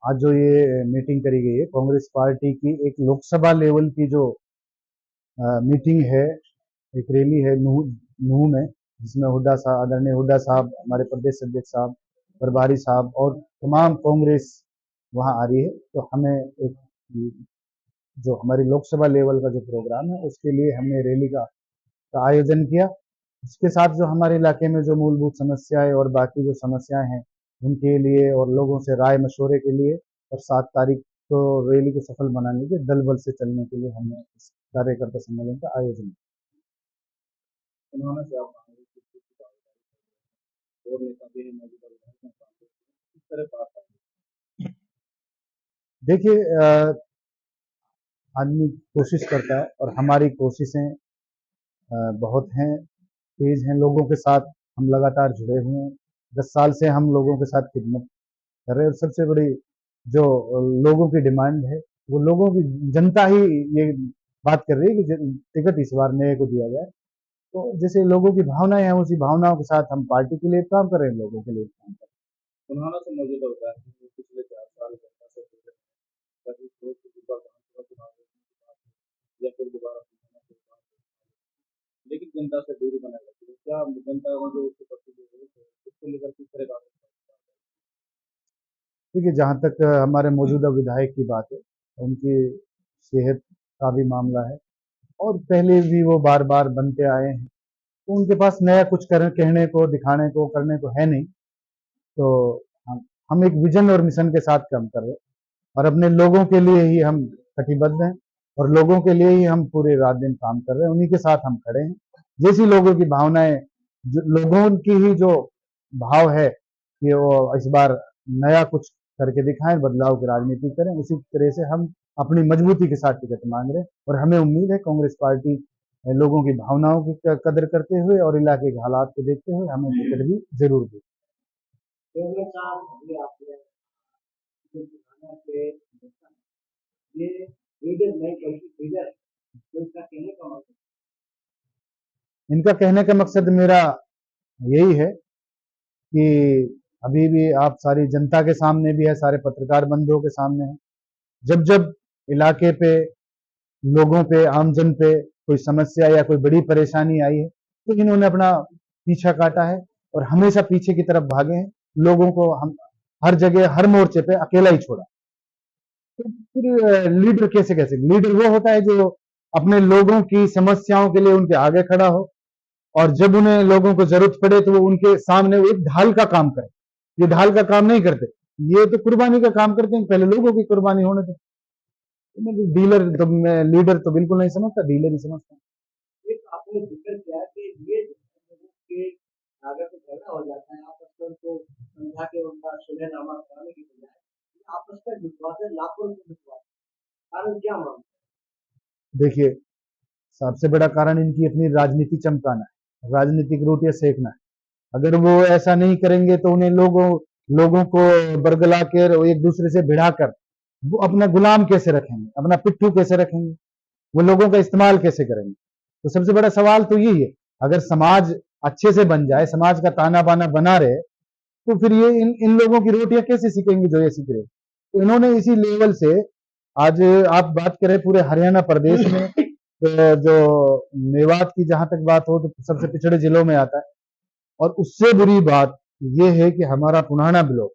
आज जो ये मीटिंग करी गई है कांग्रेस पार्टी की, एक लोकसभा लेवल की जो मीटिंग है, एक रैली है नूह में, जिसमें हुड्डा साहब, आदरणीय हुड्डा साहब, हमारे प्रदेश अध्यक्ष साहब, प्रभारी साहब और तमाम कांग्रेस वहाँ आ रही है। तो हमें एक जो हमारी लोकसभा लेवल का जो प्रोग्राम है उसके लिए हमने रैली का आयोजन किया। इसके साथ जो हमारे इलाके में जो मूलभूत समस्याएं और बाकी जो समस्याएं हैं उनके लिए और लोगों से राय मशवरे के लिए, और 7 तारीख को रैली को सफल बनाने के दल बल से चलने के लिए हमने इस कार्यकर्ता सम्मेलन का आयोजन किया। देखिए, आदमी कोशिश करता है और हमारी कोशिशें बहुत हैं, तेज हैं। लोगों के साथ हम लगातार जुड़े हुए हैं। 10 साल से हम लोगों के साथ खिदमत कर रहे हैं और सबसे बड़ी जो लोगों की डिमांड है, वो लोगों की जनता ही ये बात कर रही है कि टिकट इस बार नए को दिया जाए। तो जैसे लोगों की भावनाएं हैं, उसी भावनाओं के साथ हम पार्टी के लिए काम कर रहे हैं, लोगों के लिए काम कर रहे हैं। देखिए, जहाँ तक हमारे मौजूदा विधायक की बात है, उनकी सेहत का भी मामला है और पहले भी वो बार बार बनते आए हैं, तो उनके पास नया कुछ कहने को, दिखाने को, करने को है नहीं। तो हम एक विजन और मिशन के साथ काम कर रहे हैं और अपने लोगों के लिए ही हम कटिबद्ध हैं और लोगों के लिए ही हम पूरे रात दिन काम कर रहे हैं, उन्हीं के साथ हम खड़े हैं। जैसी लोगों की भावनाएं, लोगों की ही जो भाव है कि वो इस बार नया कुछ करके दिखाएं, बदलाव की राजनीति करें, उसी तरह से हम अपनी मजबूती के साथ टिकट मांग रहे हैं और हमें उम्मीद है कांग्रेस पार्टी लोगों की भावनाओं की कदर करते हुए और इलाके के हालात को देखते हुए हमें टिकट भी जरूर दे। इनका कहने का मकसद मेरा यही है कि अभी भी आप सारी जनता के सामने भी है, सारे पत्रकार बंधुओं के सामने है, जब जब इलाके पे, लोगों पे, आमजन पे कोई समस्या या कोई बड़ी परेशानी आई है तो इन्होंने अपना पीछा काटा है और हमेशा पीछे की तरफ भागे हैं। लोगों को हम हर जगह, हर मोर्चे पे अकेला ही छोड़ा। तो फिर लीडर कैसे कैसे, लीडर वो होता है जो अपने लोगों की समस्याओं के लिए उनके आगे खड़ा हो और जब उन्हें लोगों को जरूरत पड़े तो वो उनके सामने वो एक ढाल का काम करे। ये ढाल का काम नहीं करते, ये तो कुर्बानी का काम करते हैं, पहले लोगों की कुर्बानी होने दो। डीलर तो मैं लीडर तो बिल्कुल नहीं समझता, डीलर ही समझता हूँ। देखिए, सबसे बड़ा कारण इनकी अपनी राजनीति चमकाना है, राजनीतिक रोटियां सेकना है। अगर वो ऐसा नहीं करेंगे तो उन्हें लोगों को बरगला कर एक दूसरे से भिड़ाकर वो अपना गुलाम कैसे रखेंगे, अपना पिट्ठू कैसे रखेंगे, वो लोगों का इस्तेमाल कैसे करेंगे। तो सबसे बड़ा सवाल तो यही है। अगर समाज अच्छे से बन जाए, समाज का ताना बाना बना रहे, तो फिर ये इन लोगों की रोटियां कैसे सीखेंगे जो ये सीख रहे। तो इन्होंने इसी लेवल से, आज आप बात करें पूरे हरियाणा प्रदेश में, जो मेवात की जहां तक बात हो तो सबसे पिछड़े जिलों में आता है। और उससे बुरी बात यह है कि हमारा पुराना ब्लॉक,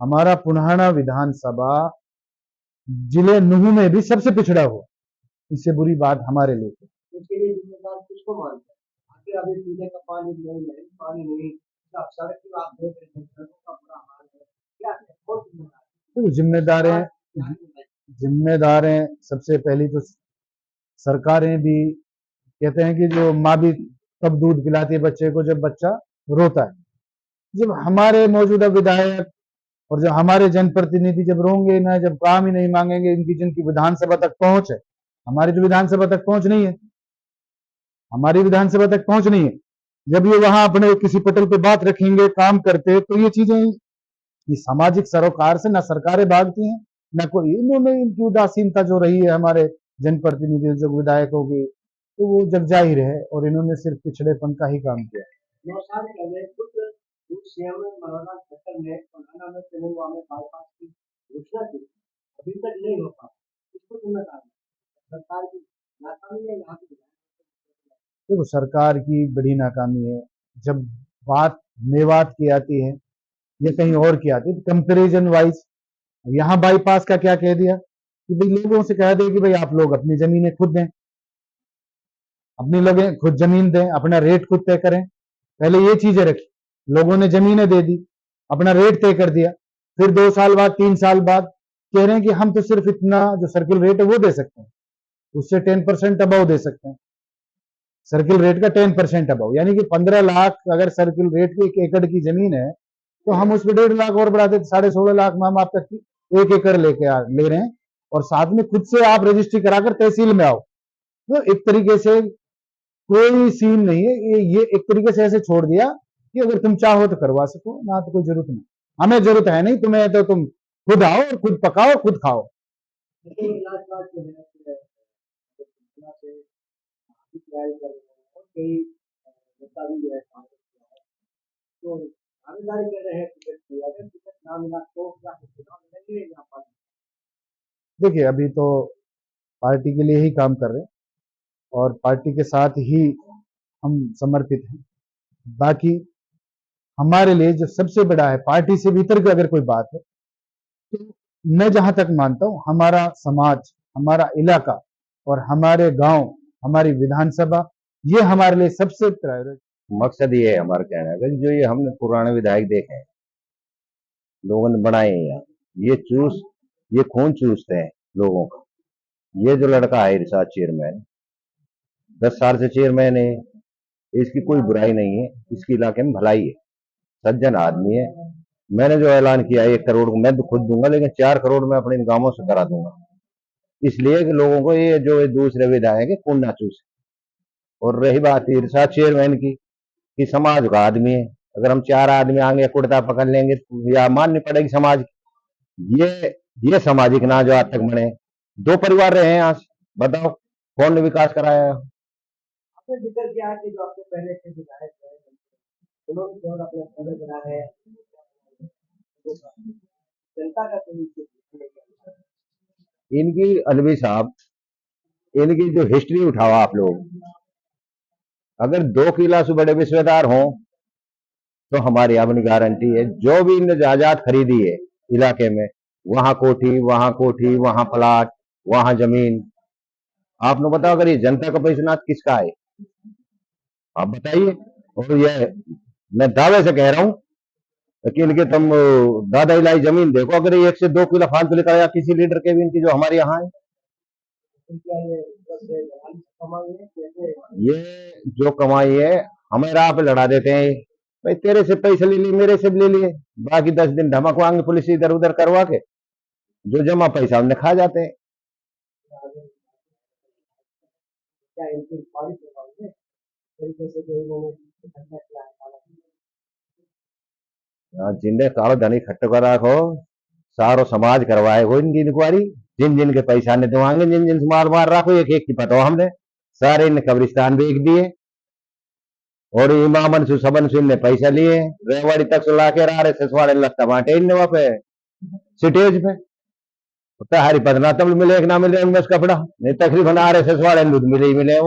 हमारा पुराना विधानसभा जिले नूह में भी सबसे पिछड़ा हुआ। इससे बुरी बात हमारे लिए तो जिम्मेदार हैं सबसे पहली तो सरकारें भी। कहते हैं कि जो माँ भी तब दूध पिलाती है बच्चे को जब बच्चा रोता है। जब हमारे मौजूदा विधायक और जो हमारे जनप्रतिनिधि जब रोंगे ना, जब काम ही नहीं मांगेंगे, इनकी जिनकी विधानसभा तक पहुंच है, हमारी तो विधानसभा तक पहुंच नहीं है, हमारी विधानसभा तक पहुंच नहीं है। जब ये वहां अपने किसी पटल पे बात रखेंगे, काम करते, तो ये चीजें, ये सामाजिक सरोकार से ना सरकारें भागती हैं ना कोई। इन्होंने इनकी उदासीनता जो रही है हमारे जनप्रतिनिधि जो विधायकों की, तो वो जग जाहिर है और इन्होंने सिर्फ पिछड़ेपन का ही काम किया। घोषणा की, अभी तक नहीं हो पाया, इसको क्यों कहा सरकार की नाकामी है यहाँ पे? देखो सरकार की बड़ी नाकामी है। जब बात मेवात की आती है या कहीं और की आती है तो कंपेरिजन वाइज यहाँ बाईपास का क्या कह दिया कि भाई लोगों से कह दे कि भाई आप लोग अपनी जमीनें खुद दें, अपनी लोग खुद जमीन दें, अपना रेट खुद तय करें। पहले ये चीजें रखी, लोगों ने जमीनें दे दी, अपना रेट तय कर दिया, फिर 2 साल बाद 3 साल बाद कह रहे हैं कि हम तो सिर्फ इतना जो सर्किल रेट है वो दे सकते हैं, उससे 10% अबव दे सकते हैं। सर्किल रेट का 10% अबव, यानी कि 15 लाख अगर सर्किल रेट की 1 एकड़ की जमीन है तो हम उस पर 1.5 लाख और बढ़ा देते, 16.5 लाख में हम आप तक की 1 एकड़ ले रहे हैं, और साथ में खुद से आप रजिस्ट्री कराकर तहसील में आओ। तो एक तरीके से कोई सीन नहीं है, ये एक तरीके से ऐसे छोड़ दिया कि अगर तुम चाहो तो करवा सको, ना तो कोई जरूरत नहीं, हमें जरूरत है नहीं तुम्हें, तो तुम खुद आओ और खुद पकाओ और खुद खाओ। लेकिन लास्ट बात जो है कि सूचना से तैयारी कर रहे हैं और कई नेता भी जो है काम कर रहे हैं, तो दावेदारी कर रहे हैं टिकट की, अगर टिकट ना मिला तो क्या चुनाव लड़ेंगे या पार्टी? देखिए अभी तो पार्टी के लिए ही काम कर रहे हैं और पार्टी के साथ ही हम समर्पित हैं। बाकी हमारे लिए जो सबसे बड़ा है, पार्टी से भीतर की अगर कोई बात है तो मैं जहां तक मानता हूं हमारा समाज, हमारा इलाका और हमारे गांव, हमारी विधानसभा, ये हमारे लिए सबसे प्रायोरिटी। मकसद ये है हमारा कहना का, जो ये हमने पुराने विधायक देखे हैं, लोगों ने बनाए हैं यहाँ, ये खून चूसते हैं लोगों का। ये जो लड़का है इरशाद चेयरमैन, 10 साल से चेयरमैन है, इसकी कोई बुराई नहीं है, इसके इलाके में भलाई है, सज्जन आदमी है। मैंने जो ऐलान किया 1 करोड़ को मैं तो खुद दूंगा, लेकिन 4 करोड़ मैं अपने गांवों से करा दूंगा, इसलिए कि लोगों को ये जो दूसरे विधायक है खून ना चूसे। और रही बात इरशाद चेयरमैन की, कि समाज का आदमी है, अगर हम 4 आदमी आगे कुर्ता पकड़ लेंगे तो या माननी पड़ेगी समाज की। ये सामाजिक ना जो आज तक बने, 2 परिवार रहे हैं यहाँ से, बताओ कौन ने विकास कराया है? आपने जिक्र किया कि जो आपसे पहले के विधायक हैं उन्होंने केवल अपने समय बना रहे हैं, जनता का कोई इनकी अलवी साहब, इनकी जो हिस्ट्री उठाओ आप लोग, अगर 2 किला से बड़े विश्वेदार हों तो हमारी अपनी गारंटी है, जो भी इनने जायदाद खरीदी है इलाके में, वहां कोठी, वहां प्लाट, वहां जमीन, आपने बताओ अगर ये जनता का पैसा किसका है, आप बताइए। और ये मैं दावे से कह रहा हूं कि इनके तुम दादा इलाई जमीन देखो, अगर ये 1 से 2 किलो फालतू लेकर आया किसी लीडर के भी, इनकी जो हमारे यहाँ है, ये जो कमाई है हमें राह पे लड़ा देते हैं। भाई तेरे से पैसे ले लिए, मेरे से भी ले लिए, बाकी 10 दिन धमकवाएंगे पुलिस इधर उधर करवा के, जो जमा पैसा हमने खा जाते हैं। जिन्हें कालो धनी खट्ट कर रखो, सारो समाज करवाए हो इनकी इंक्वायरी, जिन जिन के पैसा ने दिवाएंगे, जिन जिन से मार मार रखो, एक एक की पता हमने, सारे इनने कब्रिस्तान बेच दिए, और इमामन से सबन से इनने पैसा लिए, रेवाड़ी तक से लाके RSS वाले लत्ता बांटे इनने वहां पे स्टेज पे। हरी पदना तब मिले एक ना मिले उनमें कपड़ा नहीं, तकरीबन RSS वाले दूध मिले ही मिले।